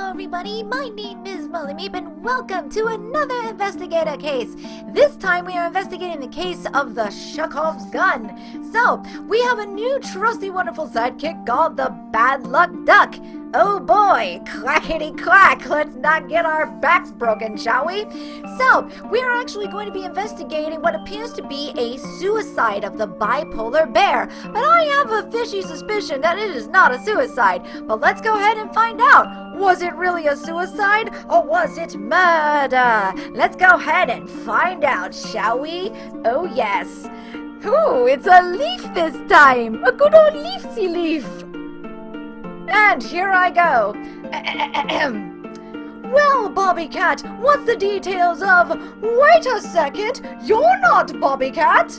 Hello everybody, my name is Molly and welcome to another Investigator case. This time we are investigating the case of the Chekhov's gun. So, we have a new trusty wonderful sidekick called the Bad Luck Duck. Oh boy, quackity quack, let's not get our backs broken, shall we? So, we are actually going to be investigating what appears to be a suicide of the bipolar bear. But I have a fishy suspicion that it is not a suicide. But let's go ahead and find out. Was it really a suicide or was it murder? Let's go ahead and find out, shall we? Oh yes. Ooh, it's a leaf this time. A good old leafsy leaf. And here I go. Well, Bobby Cat, what's the details of... Wait a second, you're not Bobby Cat.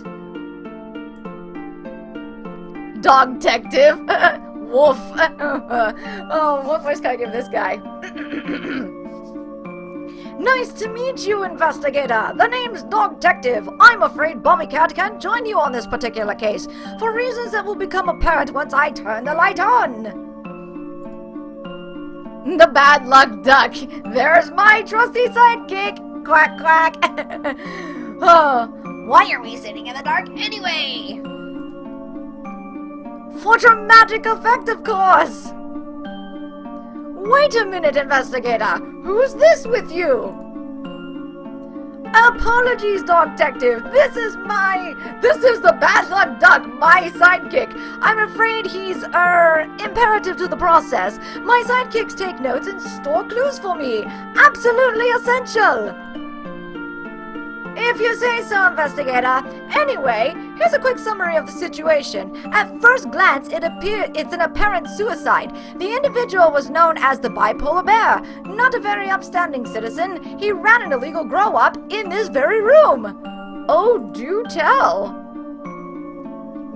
Dog detective. Woof. Oh, what voice can I give this guy? Nice to meet you, Investigator. The name's Dog Detective. I'm afraid Bobby Cat can't join you on this particular case, for reasons that will become apparent once I turn the light on. The Bad Luck Duck. There's my trusty sidekick. Quack, quack. Oh, why are we sitting in the dark anyway? For dramatic effect, of course. Wait a minute, Investigator. Who's this with you? Apologies, Dog Detective. This is the Bad Luck Duck, my sidekick. I'm afraid he's, imperative to the process. My sidekicks take notes and store clues for me. Absolutely essential. If you say so, Investigator. Anyway, here's a quick summary of the situation. At first glance, it's an apparent suicide. The individual was known as the Bipolar Bear. Not a very upstanding citizen. He ran an illegal grow-up in this very room. Oh, do tell.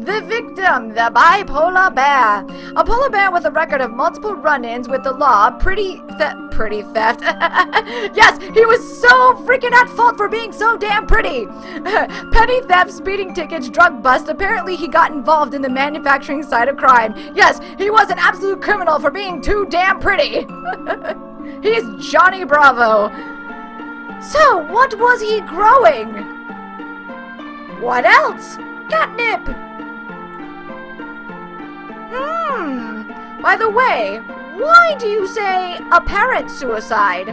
The victim, the Bipolar Bear. A polar bear with a record of multiple run-ins with the law, pretty theft. Yes, he was so freaking at fault for being so damn pretty. Petty theft, speeding tickets, drug bust. Apparently he got involved in the manufacturing side of crime. Yes, he was an absolute criminal for being too damn pretty. He's Johnny Bravo. So, what was he growing? What else? Catnip. By the way, why do you say apparent suicide?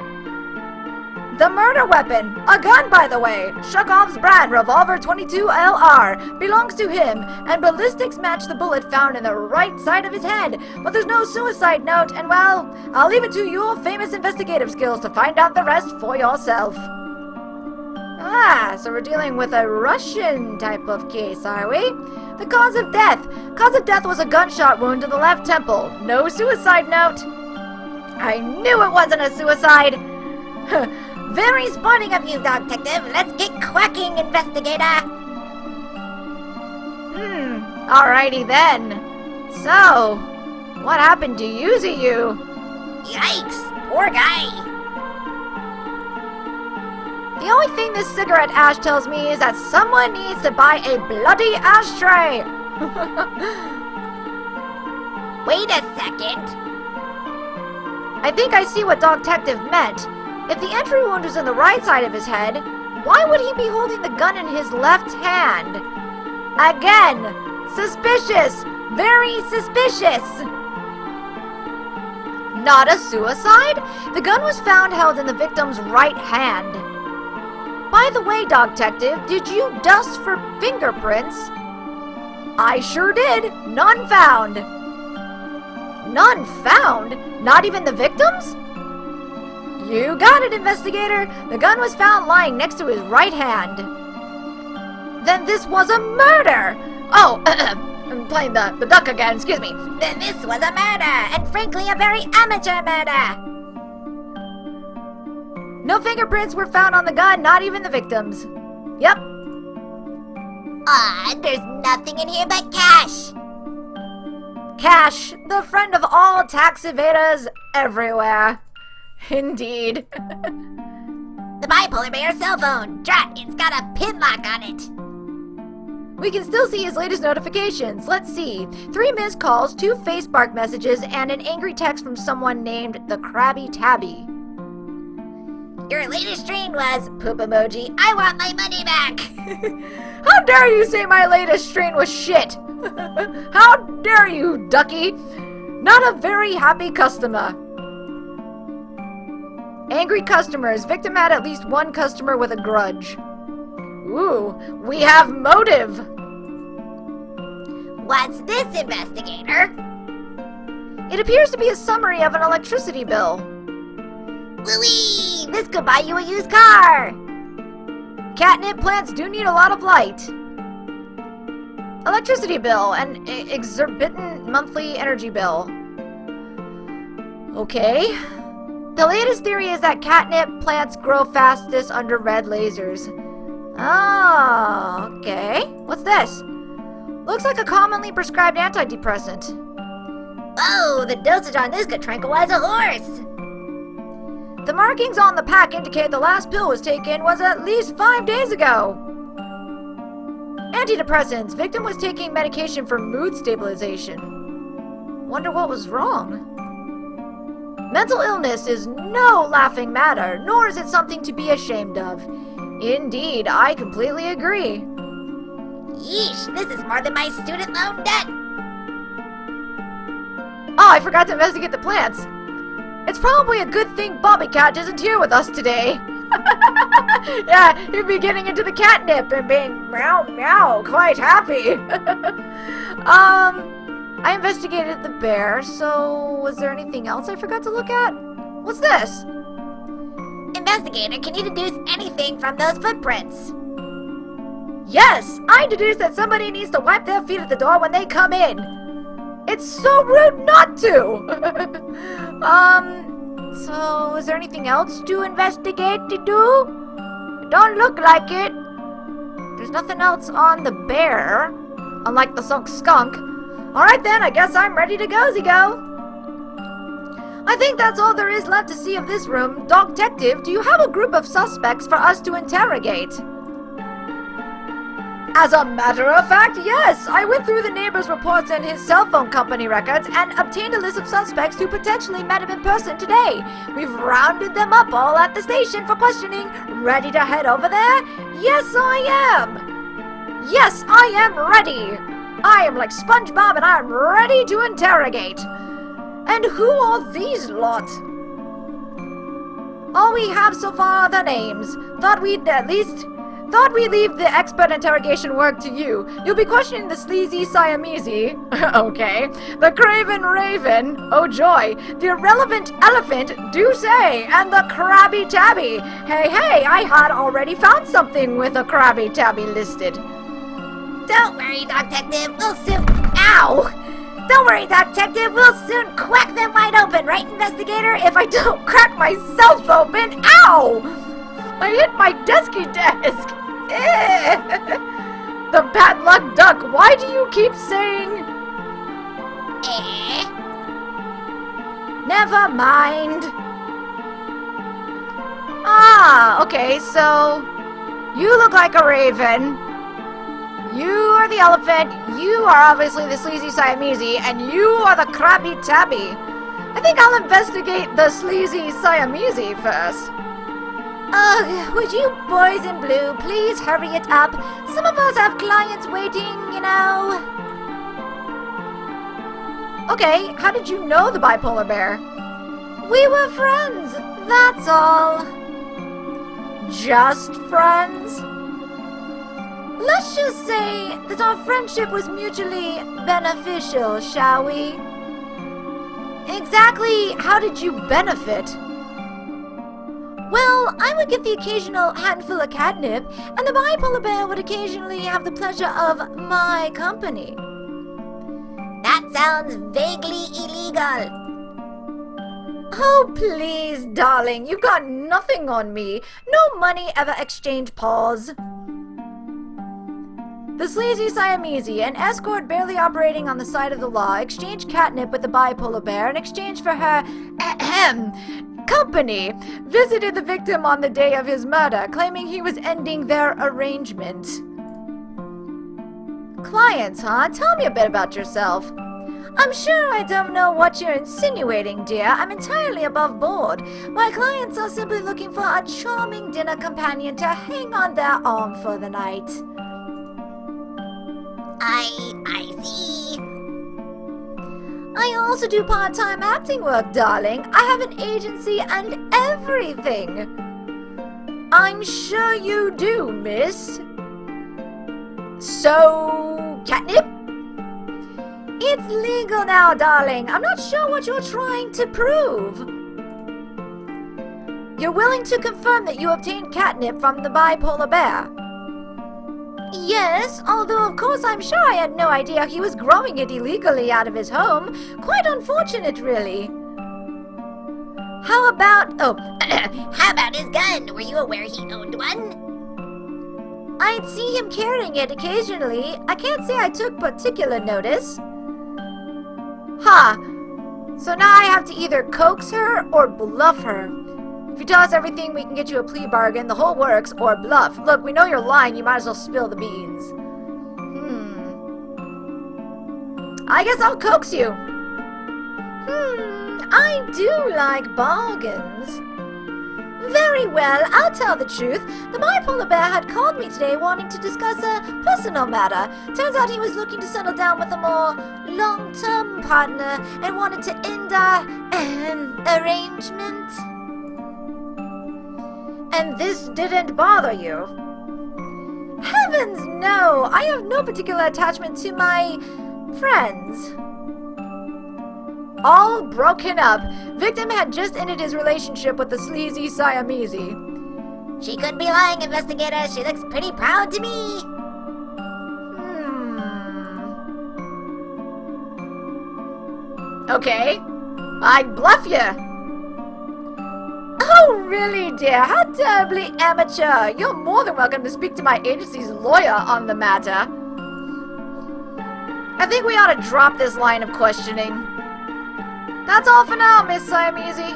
The murder weapon, a gun by the way, Chekhov's brand revolver 22 LR, belongs to him, and ballistics match the bullet found in the right side of his head. But there's no suicide note, and well, I'll leave it to your famous investigative skills to find out the rest for yourself. Ah, so we're dealing with a Russian type of case, are we? The cause of death. Cause of death was a gunshot wound to the left temple. No suicide note. I knew it wasn't a suicide. Very sporting of you, Dog Detective. Let's get quacking, Investigator. Alrighty then. So, what happened to you? Yikes, poor guy. The only thing this cigarette ash tells me is that someone needs to buy a bloody ashtray. Wait a second. I think I see what Dog Detective meant. If the entry wound was in the right side of his head, why would he be holding the gun in his left hand? Again, suspicious. Very suspicious. Not a suicide? The gun was found held in the victim's right hand. By the way, Dog Detective, did you dust for fingerprints? I sure did. None found. None found? Not even the victims? You got it, Investigator. The gun was found lying next to his right hand. Then this was a murder. Oh, I'm playing the duck again, excuse me. Then this was a murder, and frankly a very amateur murder. No fingerprints were found on the gun, not even the victims. Yep. There's nothing in here but cash. Cash, the friend of all tax evaders everywhere. Indeed. The Bipolar Bear cell phone. Drat, it's got a pin lock on it. We can still see his latest notifications. Let's see. 3 missed calls, 2 Facebook messages, and an angry text from someone named the Krabby Tabby. Your latest strain was poop emoji. I want my money back. How dare you say my latest strain was shit? How dare you, ducky? Not a very happy customer. Angry customers. Victim had at least 1 customer with a grudge. Ooh, we have motive. What's this, investigator? It appears to be a summary of an electricity bill. Woo-wee! This could buy you a used car. Catnip plants do need a lot of light. Electricity bill, an exorbitant monthly energy bill. Okay. The latest theory is that catnip plants grow fastest under red lasers. Oh, okay. What's this? Looks like a commonly prescribed antidepressant. Oh, the dosage on this could tranquilize a horse. The markings on the pack indicate the last pill was taken was at least 5 days ago. Antidepressants. Victim was taking medication for mood stabilization. Wonder what was wrong. Mental illness is no laughing matter, nor is it something to be ashamed of. Indeed, I completely agree. Yeesh, this is more than my student loan debt. Oh, I forgot to investigate the plants. It's probably a good thing Bobby Cat isn't here with us today. Yeah, he'd be getting into the catnip and being meow meow quite happy. I investigated the bear, so was there anything else I forgot to look at? What's this? Investigator, can you deduce anything from those footprints? Yes, I deduced that somebody needs to wipe their feet at the door when they come in. It's so rude not to! So is there anything else to investigate to do? It don't look like it. There's nothing else on the bear, unlike the sunk skunk. Alright then, I guess I'm ready to go. I think that's all there is left to see of this room. Dog Detective, do you have a group of suspects for us to interrogate? As a matter of fact, yes! I went through the neighbor's reports and his cell phone company records and obtained a list of suspects who potentially met him in person today. We've rounded them up all at the station for questioning. Ready to head over there? Yes, I am! Yes, I am ready! I am like SpongeBob and I'm ready to interrogate. And who are these lot? All we have so far are their names. Thought we'd leave the expert interrogation work to you. You'll be questioning the sleazy Siamese. Okay. The craven raven. Oh joy. The irrelevant elephant. Do say. And the Krabby Tabby. Hey, I had already found something with a Krabby Tabby listed. Don't worry, Dog Detective. We'll soon... Ow! Don't worry, Dog Detective. We'll soon crack them wide open, right, Investigator? If I don't crack myself open... Ow! I hit my desky desk. The bad luck duck. Why do you keep saying... Never mind. Ah, okay, so... You look like a raven. You are the elephant, you are obviously the sleazy Siamese, and you are the Krabby Tabby. I think I'll investigate the sleazy Siamese first. Ugh, would you boys in blue please hurry it up? Some of us have clients waiting, you know. Okay, how did you know the bipolar bear? We were friends, that's all. Just friends? Let's just say that our friendship was mutually beneficial, shall we? Exactly how did you benefit? Well, I would get the occasional handful of catnip, and the bipolar bear would occasionally have the pleasure of my company. That sounds vaguely illegal. Oh, please, darling, you've got nothing on me. No money ever exchanged paws. The sleazy Siamese, an escort barely operating on the side of the law, exchanged catnip with the bipolar bear in exchange for her company, visited the victim on the day of his murder, claiming he was ending their arrangement. Clients, huh? Tell me a bit about yourself. I'm sure I don't know what you're insinuating, dear. I'm entirely above board. My clients are simply looking for a charming dinner companion to hang on their arm for the night. I see. I also do part-time acting work, darling. I have an agency and everything. I'm sure you do, miss. So, catnip? It's legal now, darling. I'm not sure what you're trying to prove. You're willing to confirm that you obtained catnip from the bipolar bear? Yes, although of course I'm sure I had no idea he was growing it illegally out of his home. Quite unfortunate, really. How about... How about his gun? Were you aware he owned one? I'd see him carrying it occasionally. I can't say I took particular notice. So now I have to either coax her or bluff her. If you tell us everything, we can get you a plea bargain, the whole works, or bluff. Look, we know you're lying, you might as well spill the beans. I guess I'll coax you. I do like bargains. Very well, I'll tell the truth. The bipolar bear had called me today wanting to discuss a personal matter. Turns out he was looking to settle down with a more long-term partner and wanted to end our arrangement. And this didn't bother you? Heavens no! I have no particular attachment to my friends. All broken up. Victim had just ended his relationship with the sleazy Siamese. She could be lying, investigator. She looks pretty proud to me. Okay. I'd bluff you. Oh, really, dear? How terribly amateur. You're more than welcome to speak to my agency's lawyer on the matter. I think we ought to drop this line of questioning. That's all for now, Miss Siamese.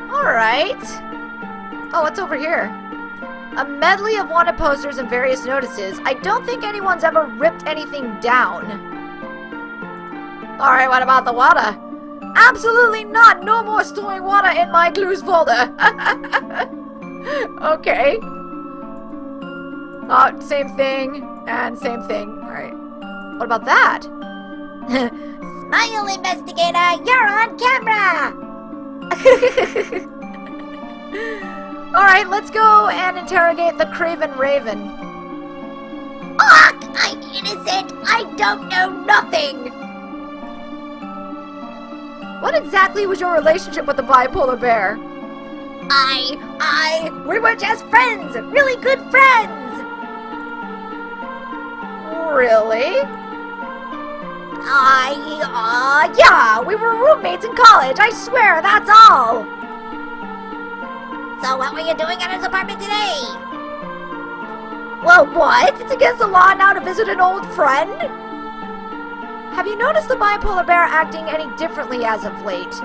Alright. Oh, what's over here? A medley of wanted posters and various notices. I don't think anyone's ever ripped anything down. Alright, what about the water? Absolutely not! No more storing water in my clues folder! Okay. Oh, same thing, and same thing. Alright. What about that? Smile, investigator! You're on camera! Alright, let's go and interrogate the Craven Raven. Ugh! I'm innocent! I don't know nothing! What exactly was your relationship with the bipolar bear? We were just friends! Really good friends! Really? Yeah, we were roommates in college, I swear, that's all! So what were you doing at his apartment today? Well, what? It's against the law now to visit an old friend? Have you noticed the bipolar bear acting any differently as of late?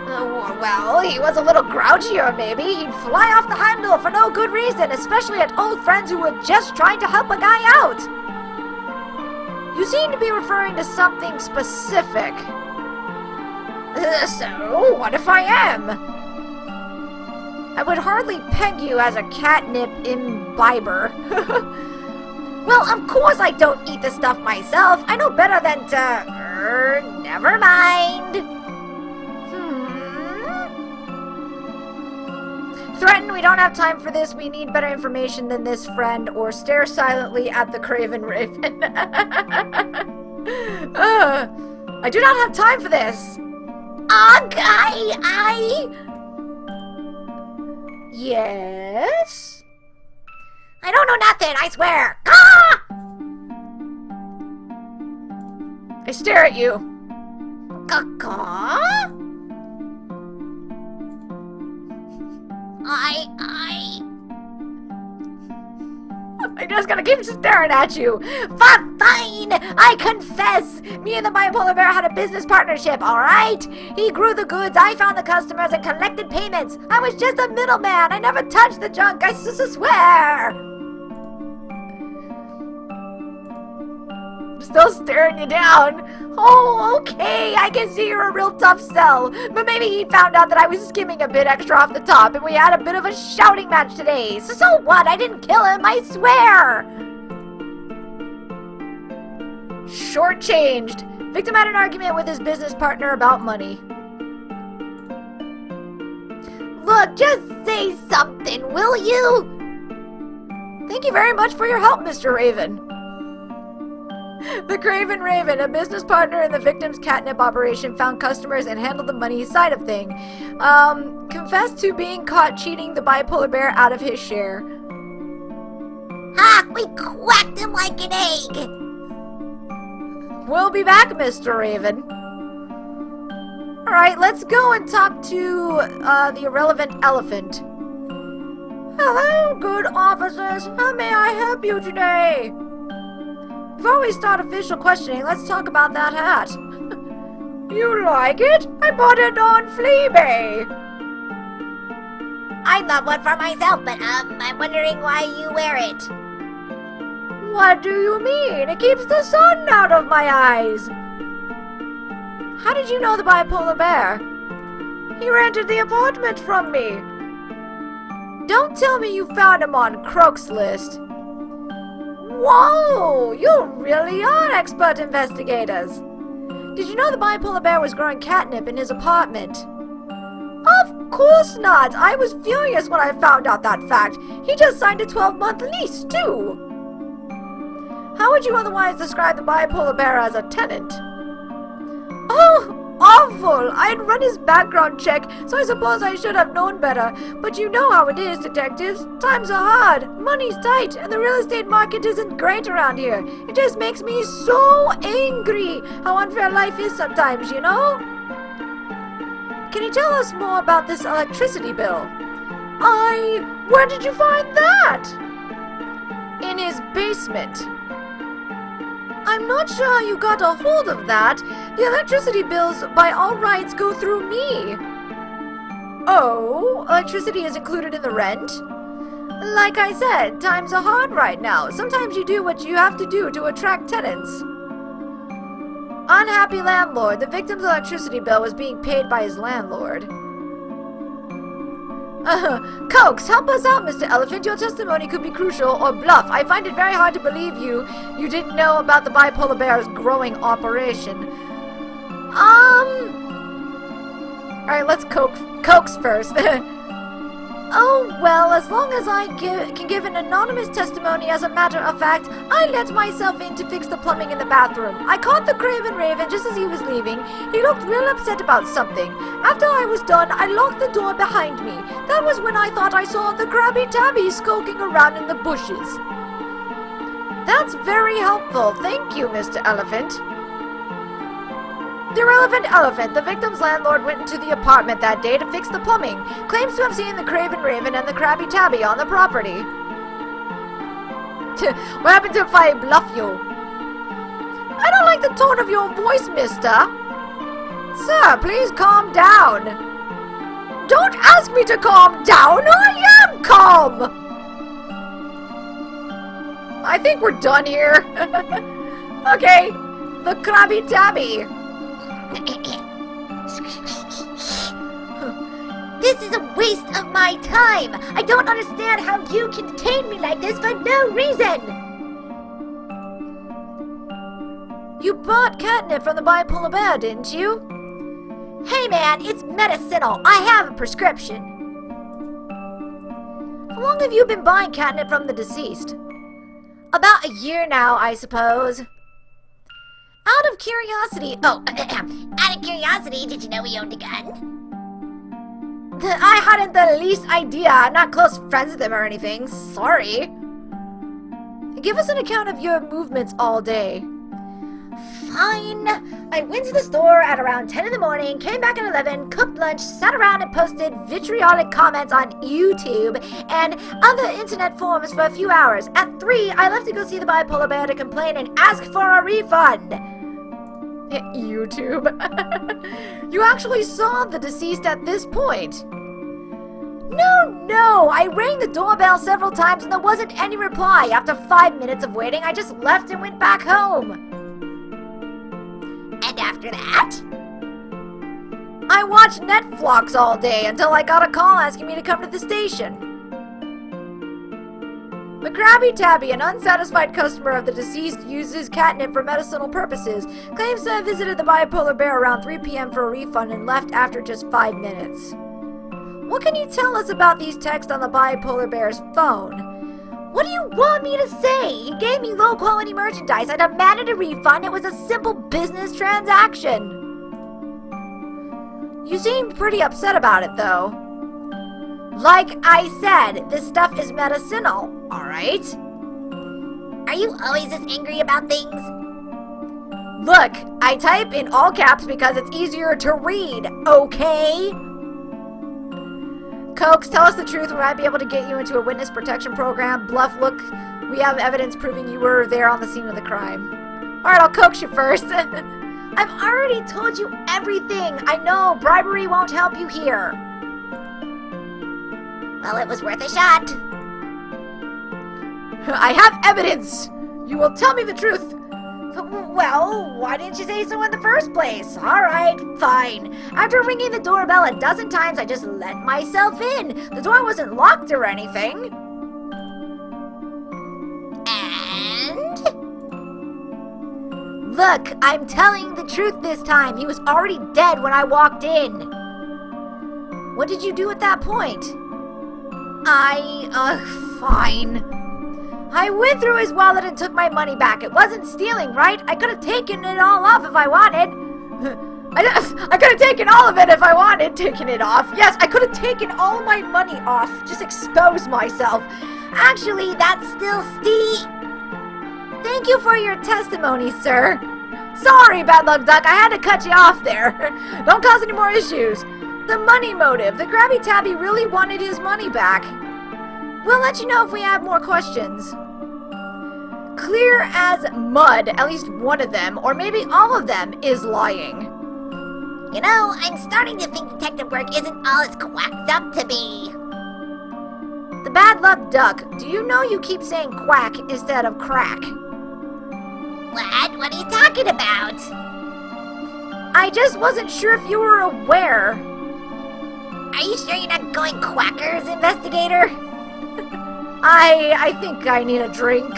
Well, he was a little grouchier, maybe. He'd fly off the handle for no good reason, especially at old friends who were just trying to help a guy out. You seem to be referring to something specific. So, what if I am? I would hardly peg you as a catnip imbiber. Well, of course I don't eat the stuff myself. I know better than to... never mind. Threaten, we don't have time for this. We need better information than this, friend, or stare silently at the Craven Raven. I do not have time for this. Yes? I don't know nothing, I swear. Ah! I stare at you. Caw? I'm just gonna keep staring at you. Fine! I confess! Me and the bipolar bear had a business partnership, alright? He grew the goods, I found the customers, and collected payments. I was just a middleman. I never touched the junk, I swear! Still staring you down. Oh, okay, I can see you're a real tough sell. But maybe he found out that I was skimming a bit extra off the top and we had a bit of a shouting match today. So what? I didn't kill him, I swear! Shortchanged. Victim had an argument with his business partner about money. Look, just say something, will you? Thank you very much for your help, Mr. Raven. The Craven Raven, a business partner in the victim's catnip operation, found customers and handled the money side of thing. Confessed to being caught cheating the bipolar bear out of his share. Ha! We quacked him like an egg! We'll be back, Mr. Raven. Alright, let's go and talk to the irrelevant elephant. Hello, good officers. How may I help you today? Before we start official questioning, let's talk about that hat. You like it? I bought it on Fleabay. I'd love one for myself, but I'm wondering why you wear it. What do you mean? It keeps the sun out of my eyes. How did you know the bipolar bear? He rented the apartment from me. Don't tell me you found him on Croak's list. Whoa! You really are expert investigators. Did you know the bipolar bear was growing catnip in his apartment? Of course not! I was furious when I found out that fact. He just signed a 12-month lease, too. How would you otherwise describe the bipolar bear as a tenant? Oh, awful! I'd run his background check, so I suppose I should have known better. But you know how it is, detectives. Times are hard, money's tight, and the real estate market isn't great around here. It just makes me so angry how unfair life is sometimes, you know? Can you tell us more about this electricity bill? Where did you find that? In his basement. I'm not sure how you got a hold of that. The electricity bills, by all rights, go through me. Oh, electricity is included in the rent? Like I said, times are hard right now. Sometimes you do what you have to do to attract tenants. Unhappy landlord. The victim's electricity bill was being paid by his landlord. Cokes, help us out, Mr. Elephant. Your testimony could be crucial or bluff. I find it very hard to believe you didn't know about the bipolar bear's growing operation. Alright, let's Cokes first. Oh, well, as long as I can give an anonymous testimony, as a matter of fact, I let myself in to fix the plumbing in the bathroom. I caught the Craven Raven just as he was leaving. He looked real upset about something. After I was done, I locked the door behind me. That was when I thought I saw the Krabby Tabby skulking around in the bushes. That's very helpful. Thank you, Mr. Elephant. The irrelevant elephant. The victim's landlord went into the apartment that day to fix the plumbing. Claims to have seen the Craven Raven and the Krabby Tabby on the property. What happened if I bluff you? I don't like the tone of your voice, mister. Sir, please calm down. Don't ask me to calm down. I am calm. I think we're done here. Okay, the Krabby Tabby. This is a waste of my time! I don't understand how you can detain me like this for no reason! You bought catnip from the bipolar bear, didn't you? Hey man, it's medicinal. I have a prescription. How long have you been buying catnip from the deceased? About a year now, I suppose. Out of curiosity... Out of curiosity, did you know he owned a gun? I hadn't the least idea. I'm not close friends with him or anything. Sorry. Give us an account of your movements all day. Fine. I went to the store at around 10 in the morning, came back at 11, cooked lunch, sat around and posted vitriolic comments on YouTube and other internet forums for a few hours. At 3, I left to go see the bipolar bear to complain and ask for a refund. YouTube. You actually saw the deceased at this point. No, I rang the doorbell several times and there wasn't any reply. After 5 minutes of waiting, I just left and went back home. after that? I watched Netflix all day until I got a call asking me to come to the station. The Krabby Tabby, an unsatisfied customer of the deceased, uses catnip for medicinal purposes, claims to have visited the bipolar bear around 3 p.m. for a refund and left after just 5 minutes. What can you tell us about these texts on the bipolar bear's phone? What do you want me to say? He gave me low-quality merchandise. I demanded a refund. It was a simple business transaction. You seemed pretty upset about it, though. Like I said, this stuff is medicinal, alright? Are you always this angry about things? Look, I type in all caps because it's easier to read, okay? Cokes, tell us the truth. We might be able to get you into a witness protection program. Bluff, look, we have evidence proving you were there on the scene of the crime. Alright, I'll coax you first. I've already told you everything. I know, bribery won't help you here. Well, it was worth a shot. I have evidence. You will tell me the truth. Well, why didn't you say so in the first place? Alright, fine. After ringing the doorbell a dozen times, I just let myself in. The door wasn't locked or anything. And? Look, I'm telling the truth this time. He was already dead when I walked in. What did you do at that point? Fine. I went through his wallet and took my money back. It wasn't stealing, right? I could have taken it all off if I wanted. I could have taken all of it if I wanted, taken it off. Yes, I could have taken all my money off. Just expose myself. Actually, that's still steal. Thank you for your testimony, sir. Sorry, Bad Luck Duck, I had to cut you off there. Don't cause any more issues. The money motive. The Krabby Tabby really wanted his money back. We'll let you know if we have more questions. Clear as mud, at least one of them, or maybe all of them, is lying. You know, I'm starting to think detective work isn't all it's quacked up to be. The Bad Luck Duck, do you know you keep saying quack instead of crack? What? What are you talking about? I just wasn't sure if you were aware. Are you sure you're not going quackers, investigator? I think I need a drink.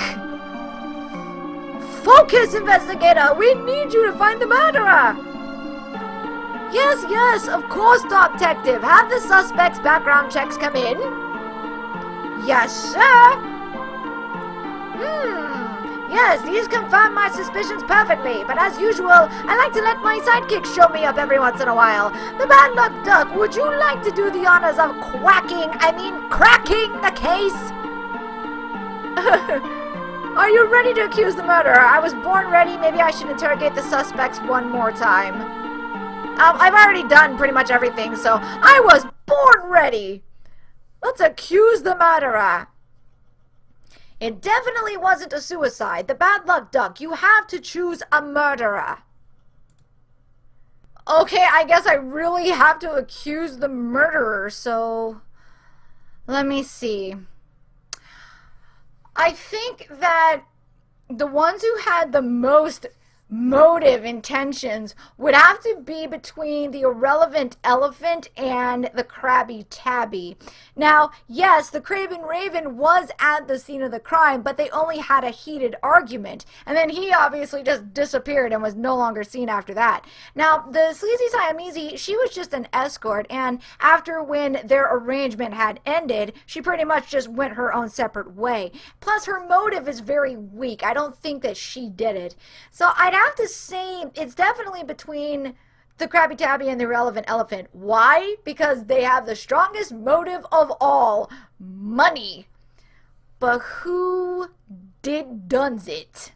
Focus, investigator! We need you to find the murderer! Yes, of course, detective. Have the suspect's background checks come in? Yes, sir. Yes, these confirm my suspicions perfectly, but as usual, I like to let my sidekicks show me up every once in a while. The Bad Luck Duck, would you like to do the honors of cracking the case? Are you ready to accuse the murderer? I was born ready. Maybe I should interrogate the suspects one more time. I've already done pretty much everything, so I was born ready. Let's accuse the murderer. It definitely wasn't a suicide. The Bad Luck Duck, you have to choose a murderer. Okay, I guess I really have to accuse the murderer, so let me see. I think that the ones who had the most motive intentions would have to be between the irrelevant elephant and the Krabby Tabby. Now, yes, the Craven Raven was at the scene of the crime, but they only had a heated argument, and then he obviously just disappeared and was no longer seen after that. Now, the Sleazy Siamese, she was just an escort, and after when their arrangement had ended, she pretty much just went her own separate way. Plus, her motive is very weak. I don't think that she did it. So I'd have to say it's definitely between the Krabby Tabby and the irrelevant elephant. Why? Because they have the strongest motive of all, money. But who done it?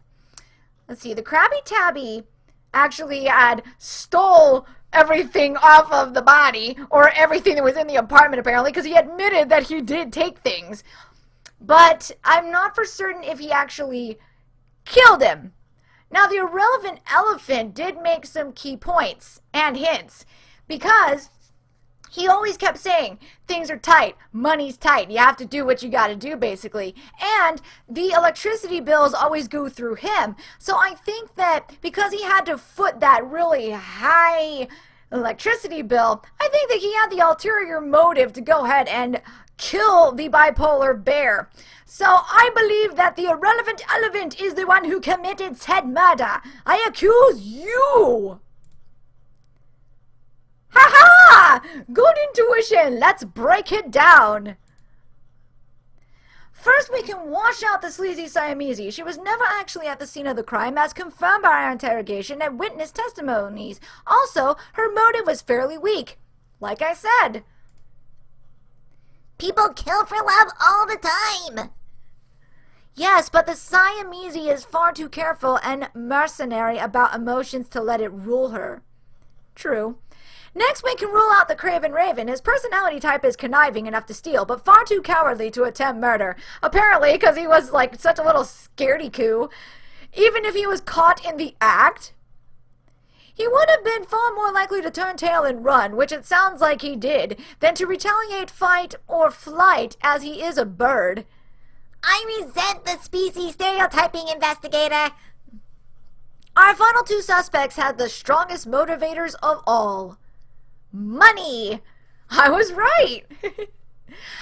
Let's see, the Krabby Tabby actually had stole everything off of the body, or everything that was in the apartment apparently, because he admitted that he did take things. But I'm not for certain if he actually killed him. Now, the irrelevant elephant did make some key points and hints, because He always kept saying, things are tight, money's tight, you have to do what you gotta do, basically. And the electricity bills always go through him. So I think that because he had to foot that really high electricity bill, I think that he had the ulterior motive to go ahead and kill the bipolar bear. So I believe that the irrelevant elephant is the one who committed said murder. I accuse you! Ha-ha! Good intuition! Let's break it down! First, we can wash out the sleazy Siamese. She was never actually at the scene of the crime, as confirmed by our interrogation and witness testimonies. Also, her motive was fairly weak. Like I said. People kill for love all the time. Yes, but the Siamese is far too careful and mercenary about emotions to let it rule her. True. Next, we can rule out the Craven Raven. His personality type is conniving enough to steal, but far too cowardly to attempt murder. Apparently, because he was like such a little scaredy-coo. Even if he was caught in the act, he would have been far more likely to turn tail and run, which it sounds like he did, than to retaliate, fight, or flight, as he is a bird. I resent the species stereotyping, investigator. Our final two suspects had the strongest motivators of all. Money! I was right!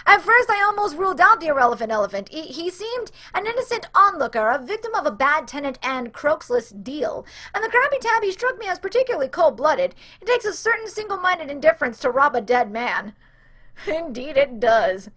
At first, I almost ruled out the irrelevant elephant. He seemed an innocent onlooker, a victim of a bad tenant and croaksless deal. And the Krabby Tabby struck me as particularly cold-blooded. It takes a certain single-minded indifference to rob a dead man. Indeed it does.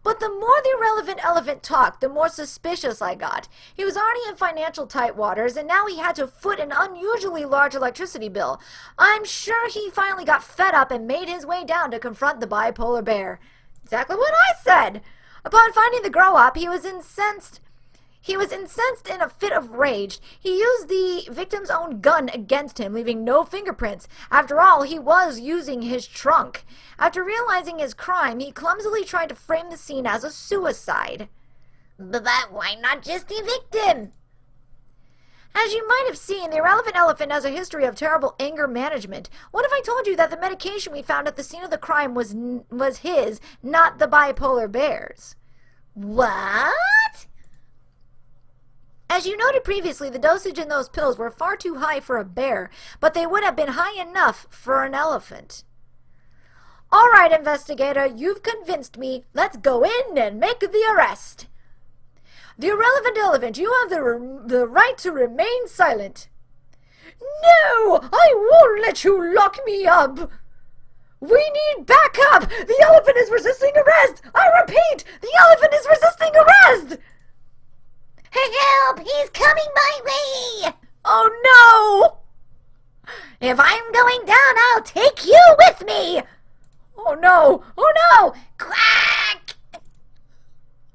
But the more the irrelevant elephant talked, the more suspicious I got. He was already in financial tight waters, and now he had to foot an unusually large electricity bill. I'm sure he finally got fed up and made his way down to confront the bipolar bear. Exactly what I said! Upon finding the grow-up, he was incensed in a fit of rage. He used the victim's own gun against him, leaving no fingerprints. After all, he was using his trunk. After realizing his crime, he clumsily tried to frame the scene as a suicide. But why not just evict him? As you might have seen, the irrelevant elephant has a history of terrible anger management. What if I told you that the medication we found at the scene of the crime was his, not the bipolar bear's? What? As you noted previously, the dosage in those pills were far too high for a bear, but they would have been high enough for an elephant. All right, investigator, you've convinced me. Let's go in and make the arrest. The irrelevant elephant, you have the right to remain silent. No, I won't let you lock me up. We need backup. The elephant is resisting arrest. I repeat, the elephant is resisting arrest. Help! He's coming my way! Oh no! If I'm going down, I'll take you with me! Oh no! Oh no! Quack!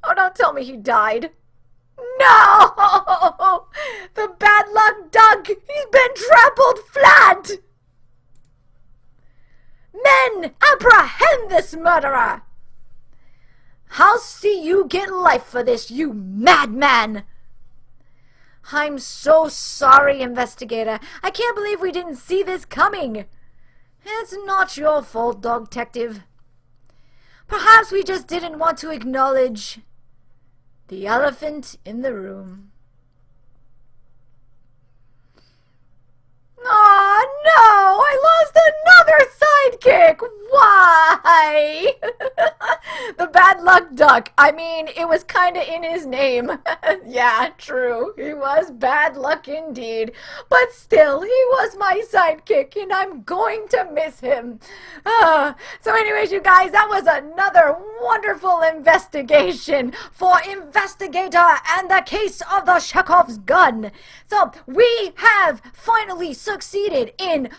Oh, don't tell me he died. No! The bad luck duck! He's been trampled flat! Men, apprehend this murderer! I'll see you get life for this, you madman! I'm so sorry, investigator. I can't believe we didn't see this coming. It's not your fault, dog detective. Perhaps we just didn't want to acknowledge the elephant in the room. Oh no! I lost another sidekick! Why? The bad luck duck. I mean, it was kinda in his name. Yeah, true. He was bad luck indeed. But still, he was my sidekick, and I'm going to miss him. So anyways, you guys, that was another wonderful investigation for Investigator and the Case of the Chekhov's Gun. So, we have finally succeeded in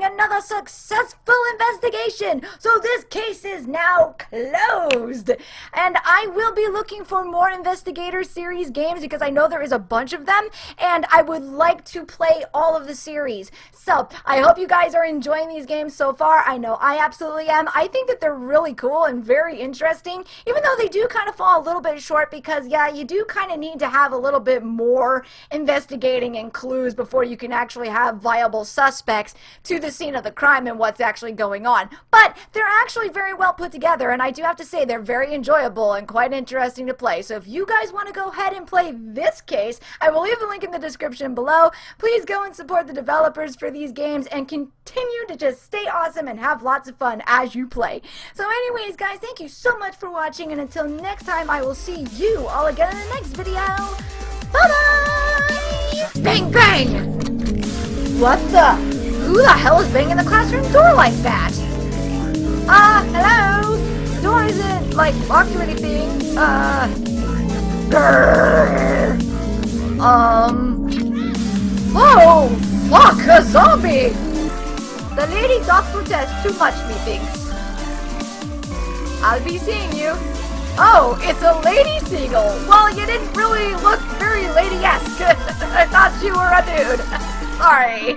another successful investigation. So this case is now closed. closed. And I will be looking for more Investigator series games because I know there is a bunch of them, and I would like to play all of the series. So I hope you guys are enjoying these games so far. I know I absolutely am. I think that they're really cool and very interesting, even though they do kind of fall a little bit short because, yeah, you do kind of need to have a little bit more investigating and clues before you can actually have viable suspects to the scene of the crime and what's actually going on. But they're actually very well put together, and I do have to say they're very enjoyable and quite interesting to play. So if you guys want to go ahead and play this case, I will leave the link in the description below. Please go and support the developers for these games and continue to just stay awesome and have lots of fun as you play. So anyways, guys, thank you so much for watching, and until next time, I will see you all again in the next video. Bye-bye! Bang, bang! What the? Who the hell is banging the classroom door like that? Hello? The door isn't, like, locked or anything. Grrr. Oh, fuck, a zombie! The lady doth protest too much, methinks. I'll be seeing you. Oh, it's a lady seagull. Well, you didn't really look very lady-esque. I thought you were a dude. Sorry.